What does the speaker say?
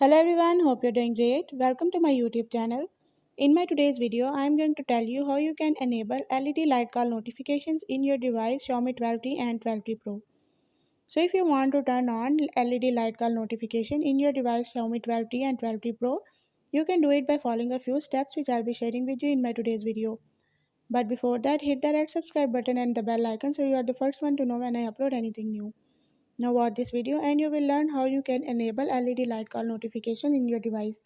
Hello everyone, hope you're doing great. Welcome to my YouTube channel. In my today's video, I am going to tell you how you can enable LED light call notifications in your device Xiaomi 12T and 12T Pro. So if you want to turn on LED light call notification in your device Xiaomi 12T and 12T Pro, you can do it by following a few steps which I'll be sharing with you in my today's video. But before that, hit the red subscribe button and the bell icon so you are the first one to know when I upload anything new. Now watch this video and you will learn how you can enable LED light call notification in your device.